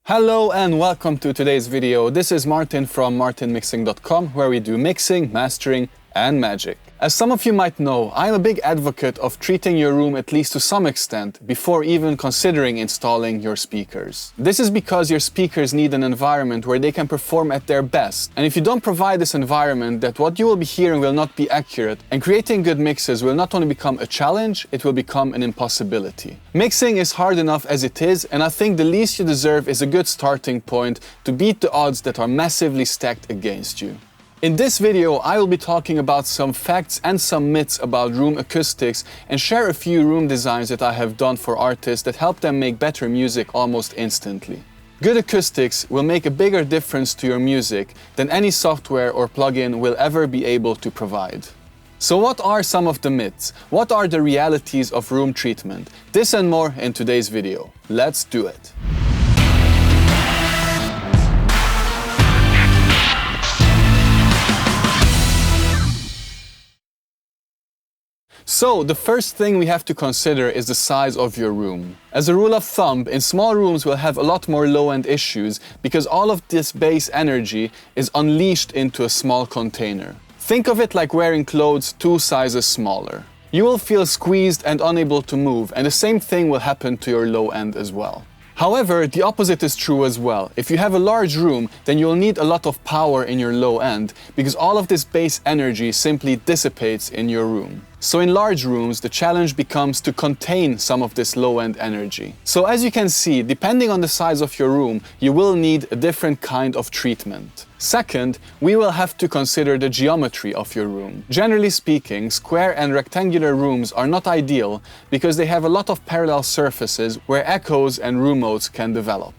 Hello and welcome to today's video. This is Martin from martinmixing.com, where we do mixing, mastering and magic. As some of you might know, I'm a big advocate of treating your room at least to some extent before even considering installing your speakers. This is because your speakers need an environment where they can perform at their best. And if you don't provide this environment, that what you will be hearing will not be accurate, and creating good mixes will not only become a challenge, it will become an impossibility. Mixing is hard enough as it is, and I think the least you deserve is a good starting point to beat the odds that are massively stacked against you. In this video, I will be talking about some facts and some myths about room acoustics and share a few room designs that I have done for artists that help them make better music almost instantly. Good acoustics will make a bigger difference to your music than any software or plugin will ever be able to provide. So what are some of the myths? What are the realities of room treatment? This and more in today's video. Let's do it. So, the first thing we have to consider is the size of your room. As a rule of thumb, in small rooms we'll have a lot more low-end issues because all of this bass energy is unleashed into a small container. Think of it like wearing clothes 2 sizes smaller. You will feel squeezed and unable to move, and the same thing will happen to your low end as well. However, the opposite is true as well. If you have a large room, then you'll need a lot of power in your low end because all of this bass energy simply dissipates in your room. So in large rooms, the challenge becomes to contain some of this low-end energy. So as you can see, depending on the size of your room, you will need a different kind of treatment. Second, we will have to consider the geometry of your room. Generally speaking, square and rectangular rooms are not ideal because they have a lot of parallel surfaces where echoes and room modes can develop.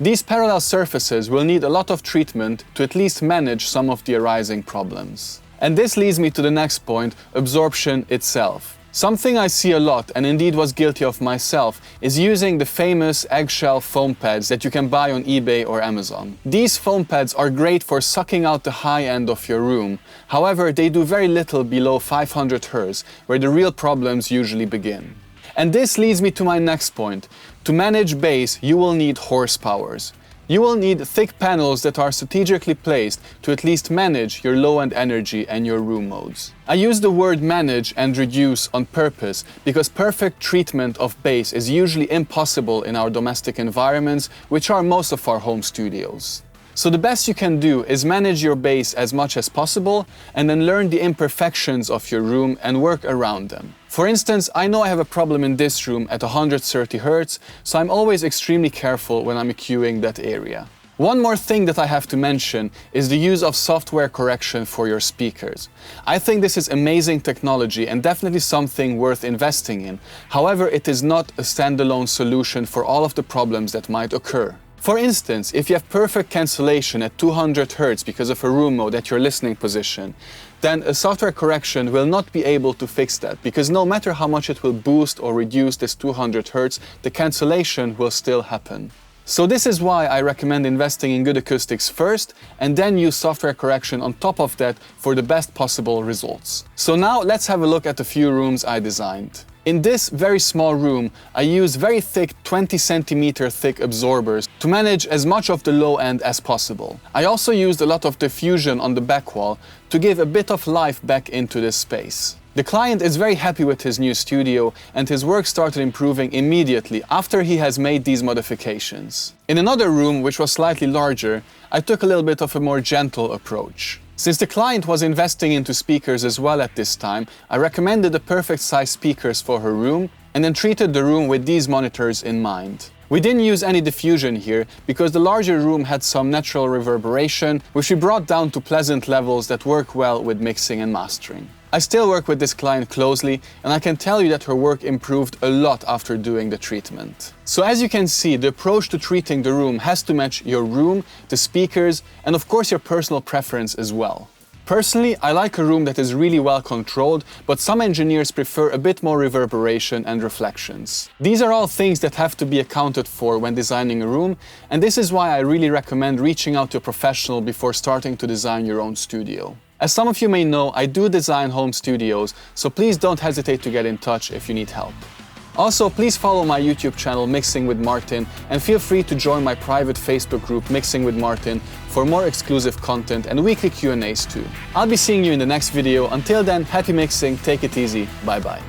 These parallel surfaces will need a lot of treatment to at least manage some of the arising problems. And this leads me to the next point, absorption itself. Something I see a lot, and indeed was guilty of myself, is using the famous eggshell foam pads that you can buy on eBay or Amazon. These foam pads are great for sucking out the high end of your room. However, they do very little below 500 Hz, where the real problems usually begin. And this leads me to my next point. To manage bass, you will need horsepowers. You will need thick panels that are strategically placed to at least manage your low-end energy and your room modes. I use the word manage and reduce on purpose because perfect treatment of bass is usually impossible in our domestic environments, which are most of our home studios. So the best you can do is manage your bass as much as possible and then learn the imperfections of your room and work around them. For instance, I know I have a problem in this room at 130 Hz, so I'm always extremely careful when I'm EQing that area. One more thing that I have to mention is the use of software correction for your speakers. I think this is amazing technology and definitely something worth investing in. However, it is not a standalone solution for all of the problems that might occur. For instance, if you have perfect cancellation at 200 Hz because of a room mode at your listening position, then a software correction will not be able to fix that because no matter how much it will boost or reduce this 200 Hz, the cancellation will still happen. So this is why I recommend investing in good acoustics first and then use software correction on top of that for the best possible results. So now let's have a look at a few rooms I designed. In this very small room, I used very thick 20 cm thick absorbers to manage as much of the low end as possible. I also used a lot of diffusion on the back wall to give a bit of life back into this space. The client is very happy with his new studio and his work started improving immediately after he has made these modifications. In another room, which was slightly larger, I took a little bit of a more gentle approach. Since the client was investing into speakers as well at this time, I recommended the perfect size speakers for her room and then treated the room with these monitors in mind. We didn't use any diffusion here because the larger room had some natural reverberation, which we brought down to pleasant levels that work well with mixing and mastering. I still work with this client closely, and I can tell you that her work improved a lot after doing the treatment. So as you can see, the approach to treating the room has to match your room, the speakers, and of course your personal preference as well. Personally, I like a room that is really well controlled, but some engineers prefer a bit more reverberation and reflections. These are all things that have to be accounted for when designing a room, and this is why I really recommend reaching out to a professional before starting to design your own studio. As some of you may know, I do design home studios, so please don't hesitate to get in touch if you need help. Also, please follow my YouTube channel Mixing with Martin and feel free to join my private Facebook group Mixing with Martin for more exclusive content and weekly Q&As too. I'll be seeing you in the next video. Until then, happy mixing, take it easy, bye bye.